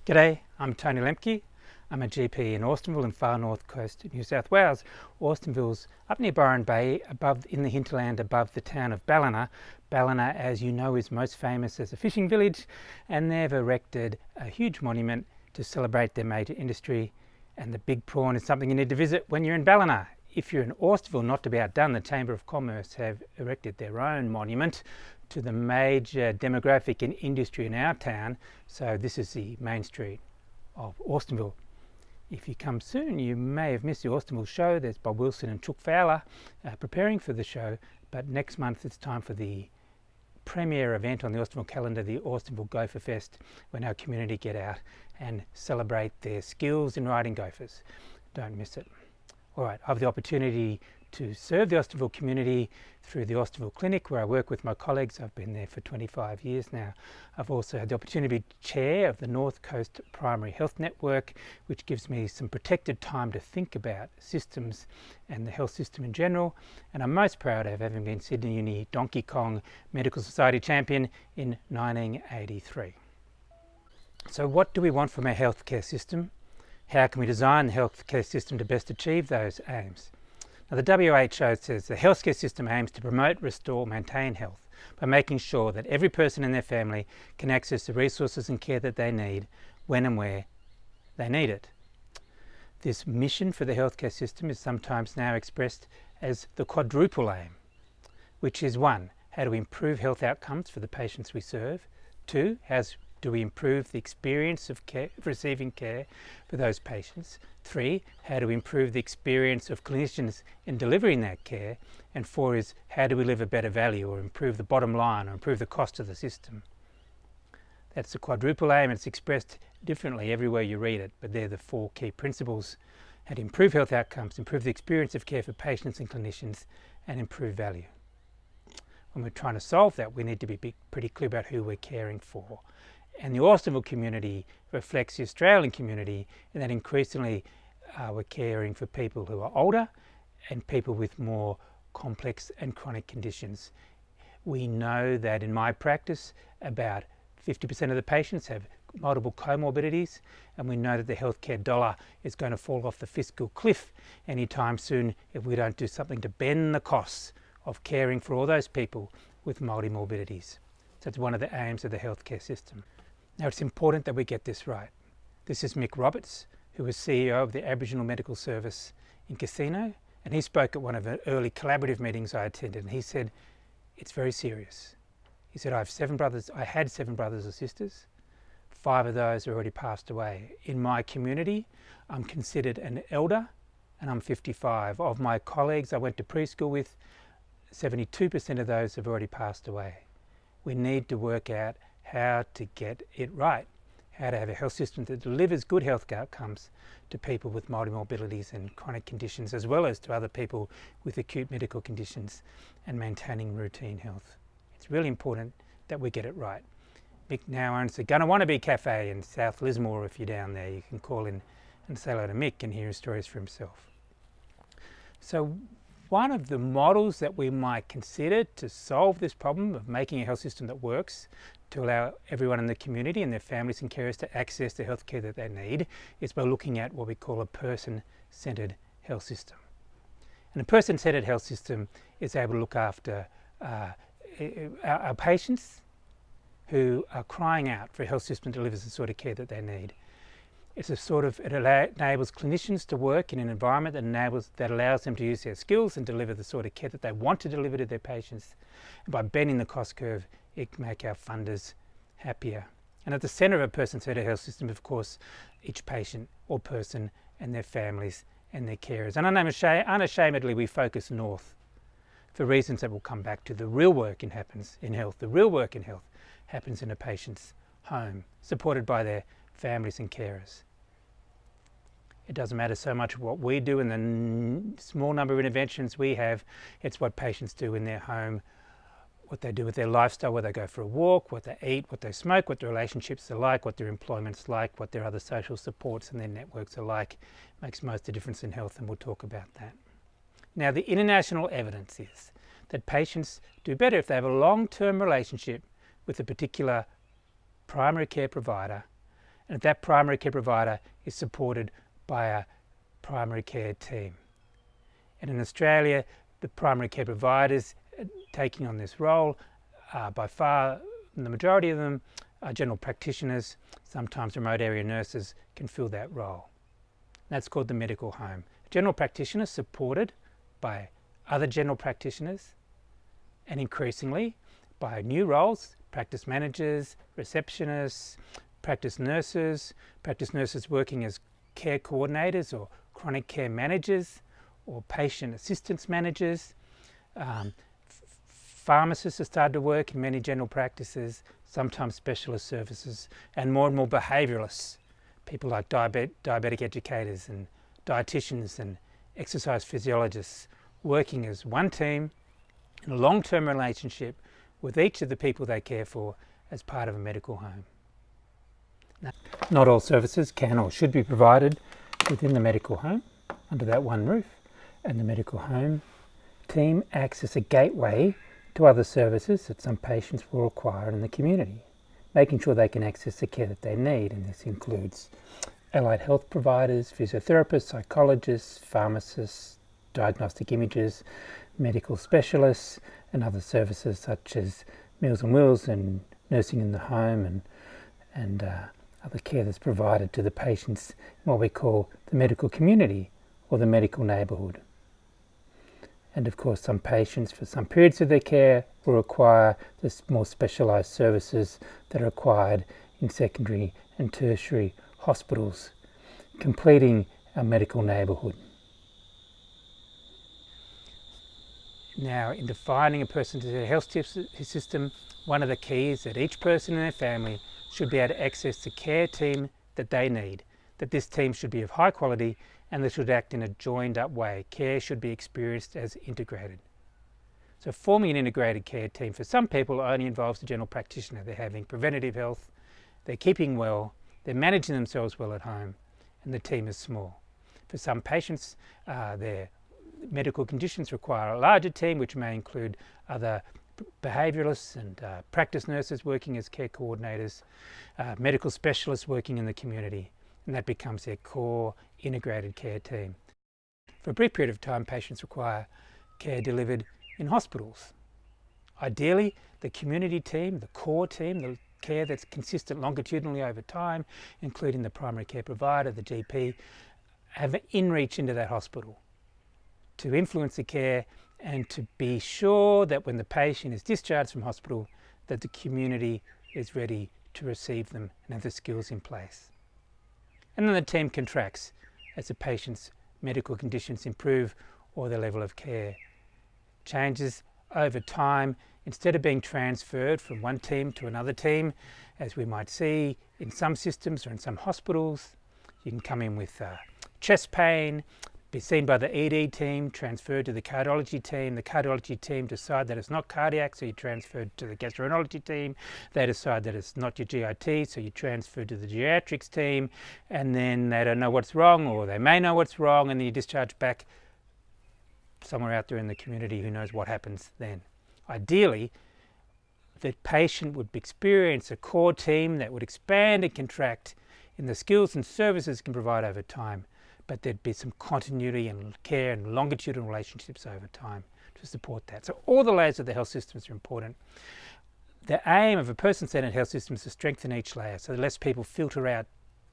G'day, I'm Tony Lemke. I'm a GP in Austenville in far north coast of New South Wales. Austenville's up near Byron Bay, above in the hinterland above the town of Ballina. Ballina, as you know, is most famous as a fishing village, and they've erected a huge monument to celebrate their major industry, and the big prawn is something you need to visit when you're in Ballina. If you're in Austenville, not to be outdone, the Chamber of Commerce have erected their own monument to the major demographic and industry in our town. So this is the main street of Austenville. If you come soon, you may have missed the Austenville show. There's Bob Wilson and Chook Fowler preparing for the show, but next month it's time for the premier event on the Austenville calendar, the Austenville Gopher Fest, when our community get out and celebrate their skills in riding gophers. Don't miss it. All right, I have the opportunity to serve the Austenville community through the Austenville Clinic, where I work with my colleagues. I've been there for 25 years now. I've also had the opportunity to be chair of the North Coast Primary Health Network, which gives me some protected time to think about systems and the health system in general. And I'm most proud of having been Sydney Uni Donkey Kong Medical Society champion in 1983. So what do we want from our healthcare system? How can we design the healthcare system to best achieve those aims? Now, the WHO says the healthcare system aims to promote, restore, maintain health by making sure that every person and their family can access the resources and care that they need when and where they need it. This mission for the healthcare system is sometimes now expressed as the quadruple aim, which is 1, how do we improve health outcomes for the patients we serve? 2, how do we improve the experience of receiving care for those patients? 3, how do we improve the experience of clinicians in delivering that care? And 4 is, how do we live a better value or improve the bottom line or improve the cost of the system? That's the quadruple aim. It's expressed differently everywhere you read it, but they're the 4 key principles: how to improve health outcomes, improve the experience of care for patients and clinicians, and improve value. When we're trying to solve that, we need to be pretty clear about who we're caring for. And the Austenville community reflects the Australian community in that increasingly we're caring for people who are older and people with more complex and chronic conditions. We know that in my practice about 50% of the patients have multiple comorbidities, and we know that the healthcare dollar is going to fall off the fiscal cliff anytime soon if we don't do something to bend the costs of caring for all those people with multimorbidities. So it's one of the aims of the healthcare system. Now, it's important that we get this right. This is Mick Roberts, who was CEO of the Aboriginal Medical Service in Casino, and he spoke at one of the early collaborative meetings I attended, and he said, it's very serious. He said, I had 7 brothers or sisters. 5 of those have already passed away. In my community, I'm considered an elder, and I'm 55. Of my colleagues I went to preschool with, 72% of those have already passed away. We need to work out how to get it right, how to have a health system that delivers good health outcomes to people with multimorbidities and chronic conditions, as well as to other people with acute medical conditions, and maintaining routine health. It's really important that we get it right. Mick now owns the Gonna Wannabe Cafe in South Lismore. If you're down there, you can call in and say hello to Mick and hear his stories for himself. So one of the models that we might consider to solve this problem of making a health system that works to allow everyone in the community and their families and carers to access the healthcare that they need is by looking at what we call a person-centred health system. And a person-centred health system is able to look after our patients who are crying out for a health system that delivers the sort of care that they need. It enables clinicians to work in an environment that allows them to use their skills and deliver the sort of care that they want to deliver to their patients. And by bending the cost curve, it can make our funders happier. And at the centre of a person-centred health system, of course, each patient or person and their families and their carers. And unashamedly, we focus north for reasons that we'll come back to. The real work happens in health. The real work in health happens in a patient's home, supported by their families and carers. It doesn't matter so much what we do in the small number of interventions we have, it's what patients do in their home, what they do with their lifestyle, where they go for a walk, what they eat, what they smoke, what their relationships are like, what their employment's like, what their other social supports and their networks are like. Makes most of the difference in health, and we'll talk about that. Now, the international evidence is that patients do better if they have a long-term relationship with a particular primary care provider and that primary care provider is supported by a primary care team. And in Australia, the primary care providers taking on this role, by far the majority of them are general practitioners. Sometimes remote area nurses can fill that role. That's called the medical home. General practitioners supported by other general practitioners, and increasingly by new roles, practice managers, receptionists, practice nurses working as care coordinators or chronic care managers or patient assistance managers. Pharmacists have started to work in many general practices, sometimes specialist services, and more behaviouralists, people like diabetic educators and dietitians and exercise physiologists, working as one team in a long-term relationship with each of the people they care for as part of a medical home. Now, not all services can or should be provided within the medical home under that one roof, and the medical home team acts as a gateway to other services that some patients will require in the community, making sure they can access the care that they need, and this includes allied health providers, physiotherapists, psychologists, pharmacists, diagnostic imagers, medical specialists, and other services such as Meals on Wheels and nursing in the home and other care that's provided to the patients in what we call the medical community or the medical neighbourhood. And of course, some patients for some periods of their care will require the more specialised services that are required in secondary and tertiary hospitals, completing our medical neighbourhood. Now, in defining a person-centred health system, one of the keys is that each person in their family should be able to access the care team that they need, that this team should be of high quality and they should act in a joined-up way. Care should be experienced as integrated. So forming an integrated care team for some people only involves the general practitioner. They're having preventative health, they're keeping well, they're managing themselves well at home, and the team is small. For some patients, their medical conditions require a larger team, which may include other behaviouralists and practice nurses working as care coordinators, medical specialists working in the community, and that becomes their core integrated care team. For a brief period of time, patients require care delivered in hospitals. Ideally, the community team, the core team, the care that's consistent longitudinally over time, including the primary care provider, the GP, have in-reach into that hospital to influence the care and to be sure that when the patient is discharged from hospital, that the community is ready to receive them and have the skills in place. And then the team contracts as the patient's medical conditions improve or the level of care changes over time. Instead of being transferred from one team to another team, as we might see in some systems or in some hospitals, you can come in with chest pain, be seen by the ED team, transferred to the cardiology team decide that it's not cardiac, so you transferred to the gastroenterology team, they decide that it's not your GIT, so you transfer to the geriatrics team, and then they don't know what's wrong, or they may know what's wrong, and then you discharge back somewhere out there in the community. Who knows what happens then. Ideally, the patient would experience a core team that would expand and contract in the skills and services it can provide over time, but there'd be some continuity and care and longitudinal relationships over time to support that. So all the layers of the health systems are important. The aim of a person-centred health system is to strengthen each layer so that less people filter out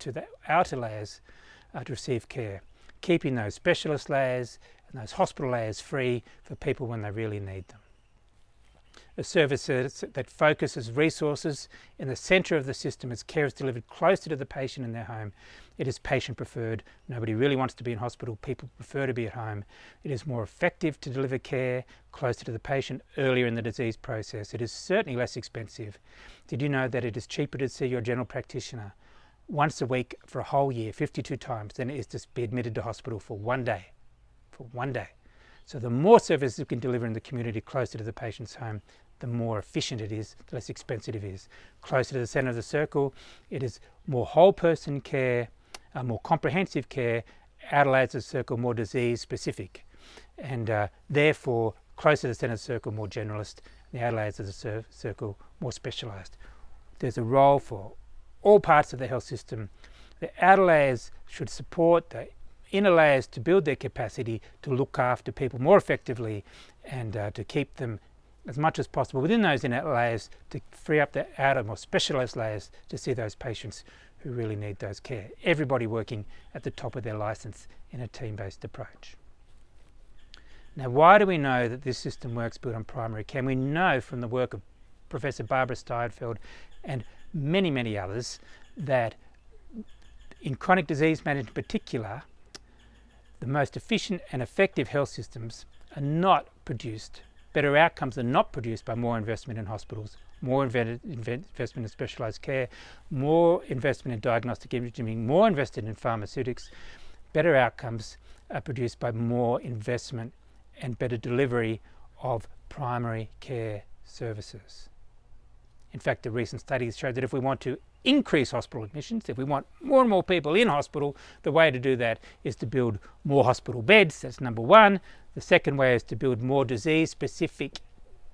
to the outer layers to receive care, keeping those specialist layers and those hospital layers free for people when they really need them. A service that focuses resources in the centre of the system as care is delivered closer to the patient in their home. It is patient preferred. Nobody really wants to be in hospital. People prefer to be at home. It is more effective to deliver care closer to the patient earlier in the disease process. It is certainly less expensive. Did you know that it is cheaper to see your general practitioner once a week for a whole year, 52 times, than it is to be admitted to hospital for one day? For one day. So the more services we can deliver in the community closer to the patient's home, the more efficient it is, the less expensive it is. Closer to the centre of the circle, it is more whole person care, more comprehensive care, outer layers of the circle more disease specific, and therefore closer to the centre of the circle more generalist, the outer layers of the circle more specialised. There's a role for all parts of the health system. The outer layers should support the inner layers to build their capacity to look after people more effectively and to keep them as much as possible within those inner layers, to free up the outer, more specialised layers to see those patients who really need those care. Everybody working at the top of their licence in a team-based approach. Now, why do we know that this system works built on primary care? And we know from the work of Professor Barbara Steinfeld and many, many others that in chronic disease management in particular, the most efficient and effective health systems are not produced, better outcomes are not produced by more investment in hospitals, more investment in specialised care, more investment in diagnostic imaging, more invested in pharmaceutics. Better outcomes are produced by more investment and better delivery of primary care services. In fact, the recent studies show that if we want to increase hospital admissions, if we want more and more people in hospital, the way to do that is to build more hospital beds. That's number one. The second way is to build more disease-specific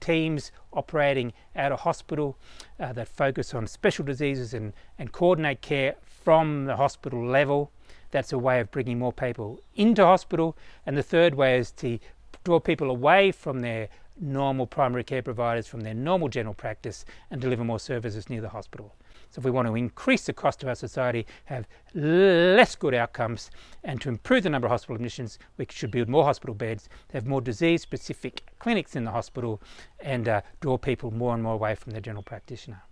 teams operating out of hospital that focus on special diseases and coordinate care from the hospital level. That's a way of bringing more people into hospital. And the third way is to draw people away from their normal primary care providers, from their normal general practice, and deliver more services near the hospital. So if we want to increase the cost to our society, have less good outcomes, and to improve the number of hospital admissions, we should build more hospital beds, have more disease-specific clinics in the hospital, and draw people more and more away from their general practitioner.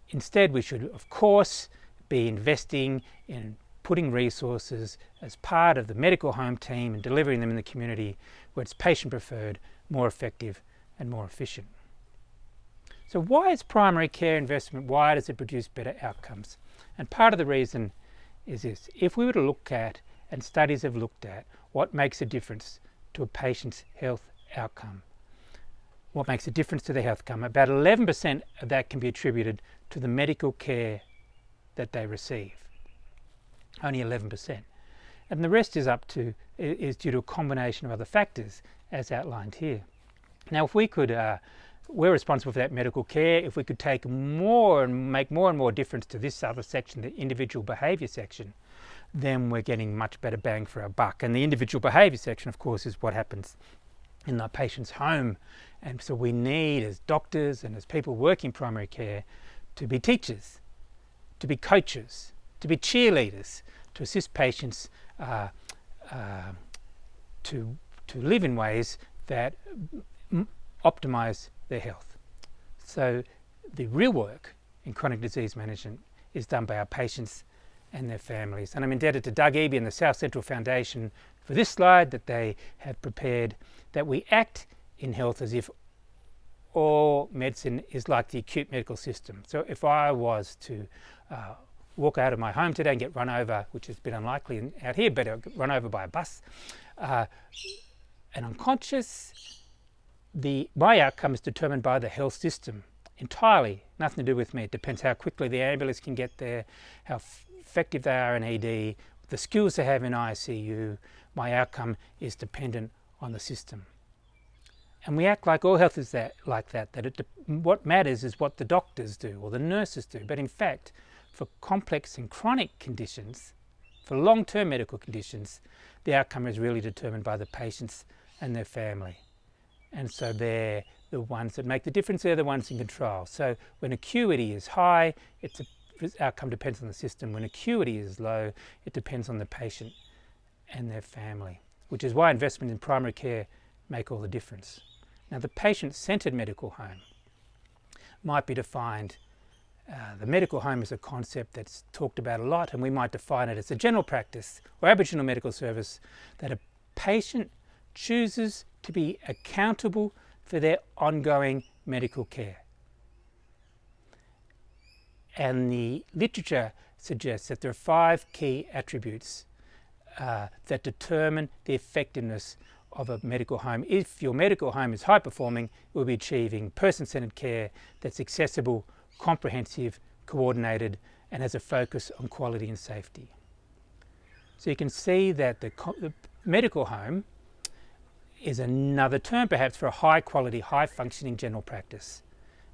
Instead, we should, of course, be investing in putting resources as part of the medical home team and delivering them in the community where it's patient preferred, more effective and more efficient. So why is primary care investment, why does it produce better outcomes? And part of the reason is this: if we were to look at, and studies have looked at, what makes a difference to a patient's health outcome, what makes a difference to their health outcome, about 11% of that can be attributed to the medical care that they receive. Only 11%. And the rest is due to a combination of other factors, as outlined here. Now, if we could, we're responsible for that medical care. If we could take more and make more and more difference to this other section, the individual behaviour section, then we're getting much better bang for our buck. And the individual behaviour section, of course, is what happens in the patient's home. And so we need, as doctors and as people working primary care, to be teachers, to be coaches, to be cheerleaders, to assist patients to live in ways that optimise their health. So the real work in chronic disease management is done by our patients and their families. And I'm indebted to Doug Eby and the South Central Foundation for this slide that they have prepared, that we act in health as if all medicine is like the acute medical system. So if I was to walk out of my home today and get run over, which has been unlikely out here, but run over by a bus, and unconscious, my outcome is determined by the health system entirely, nothing to do with me. It depends how quickly the ambulance can get there, how effective they are in ED, the skills they have in ICU. My outcome is dependent on the system. And we act like all health is like that what matters is what the doctors do or the nurses do. But in fact, for complex and chronic conditions, for long-term medical conditions, the outcome is really determined by the patients and their family. And so they're the ones that make the difference, they're the ones in control. So when acuity is high, its outcome depends on the system. When acuity is low, it depends on the patient and their family, which is why investment in primary care make all the difference. Now, the patient-centred medical home might be defined, the medical home is a concept that's talked about a lot, and we might define it as a general practice or Aboriginal medical service that a patient chooses to be accountable for their ongoing medical care. And the literature suggests that there are 5 key attributes that determine the effectiveness of a medical home. If your medical home is high performing, it will be achieving person-centred care that's accessible, comprehensive, coordinated, and has a focus on quality and safety. So you can see that the medical home is another term perhaps for a high quality, high functioning general practice.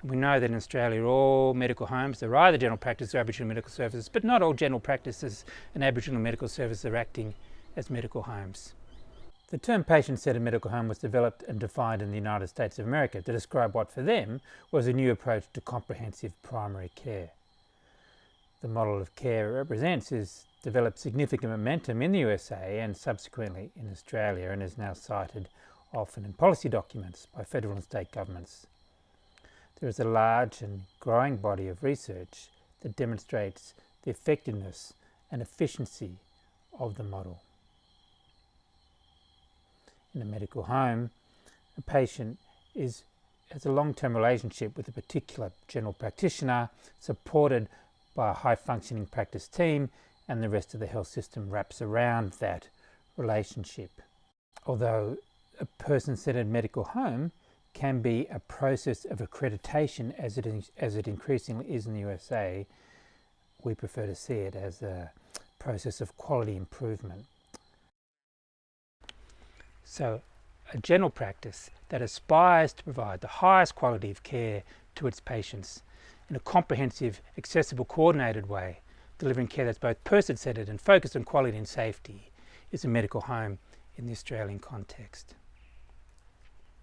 And we know that in Australia all medical homes are either general practice or Aboriginal medical services, but not all general practices and Aboriginal medical services are acting as medical homes. The term patient-centred medical home was developed and defined in the United States of America to describe what for them was a new approach to comprehensive primary care. The model of care it represents has developed significant momentum in the USA and subsequently in Australia, and is now cited often in policy documents by federal and state governments. There is a large and growing body of research that demonstrates the effectiveness and efficiency of the model. In a medical home, a patient has a long-term relationship with a particular general practitioner, supported by a high-functioning practice team, and the rest of the health system wraps around that relationship. Although a person-centred medical home can be a process of accreditation as it increasingly is in the USA, we prefer to see it as a process of quality improvement. So a general practice that aspires to provide the highest quality of care to its patients in a comprehensive, accessible, coordinated way, delivering care that's both person-centred and focused on quality and safety, is a medical home in the Australian context.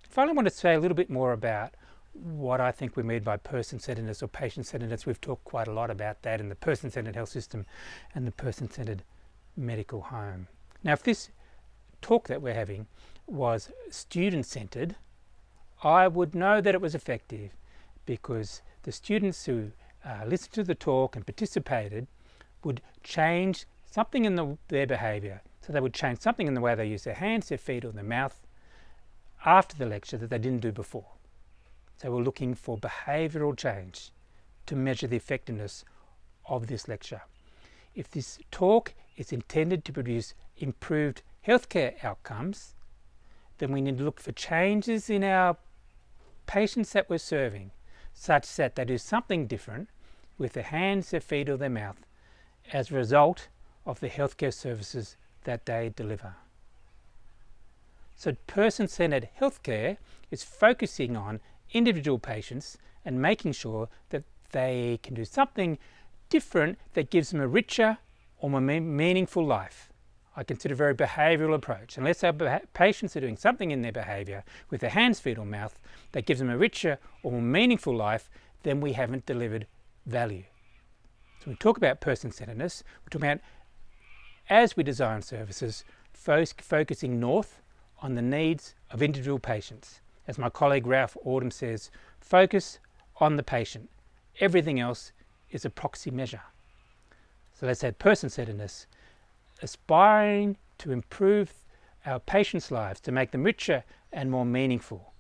Finally, I want to say a little bit more about what I think we mean by person-centredness or patient-centredness. We've talked quite a lot about that in the person-centred health system and the person-centred medical home. Now, if this talk that we're having was student-centred, I would know that it was effective, because the students who listened to the talk and participated would change something in their behaviour. So they would change something in the way they use their hands, their feet or their mouth after the lecture that they didn't do before. So we're looking for behavioural change to measure the effectiveness of this lecture. If this talk is intended to produce improved healthcare outcomes, then we need to look for changes in our patients that we're serving, such that they do something different with their hands, their feet or their mouth as a result of the healthcare services that they deliver. So person-centred healthcare is focusing on individual patients and making sure that they can do something different that gives them a richer or more meaningful life. I consider a very behavioural approach. Unless our patients are doing something in their behaviour with their hands, feet or mouth that gives them a richer or more meaningful life, then we haven't delivered value. So when we talk about person-centredness, we're talking about, as we design services, focusing north on the needs of individual patients. As my colleague Ralph Autumn says, focus on the patient. Everything else is a proxy measure. So let's say person-centredness, aspiring to improve our patients' lives, to make them richer and more meaningful.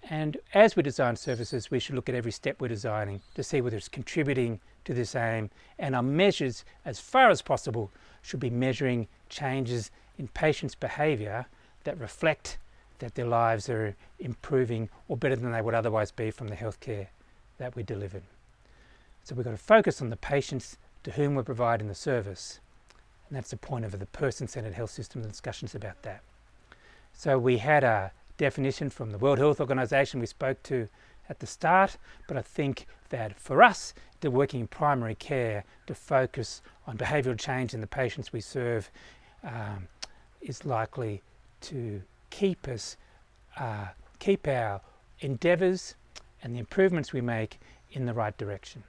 And as we design services, we should look at every step we're designing to see whether it's contributing to this aim, and our measures, as far as possible, should be measuring changes in patients' behaviour that reflect that their lives are improving or better than they would otherwise be from the healthcare that we delivered. So we've got to focus on the patients to whom we're providing the service. And that's the point of the person-centred health system and discussions about that. So we had a definition from the World Health Organization we spoke to at the start, but I think that for us, the working in primary care, to focus on behavioural change in the patients we serve is likely to keep our endeavours and the improvements we make in the right direction.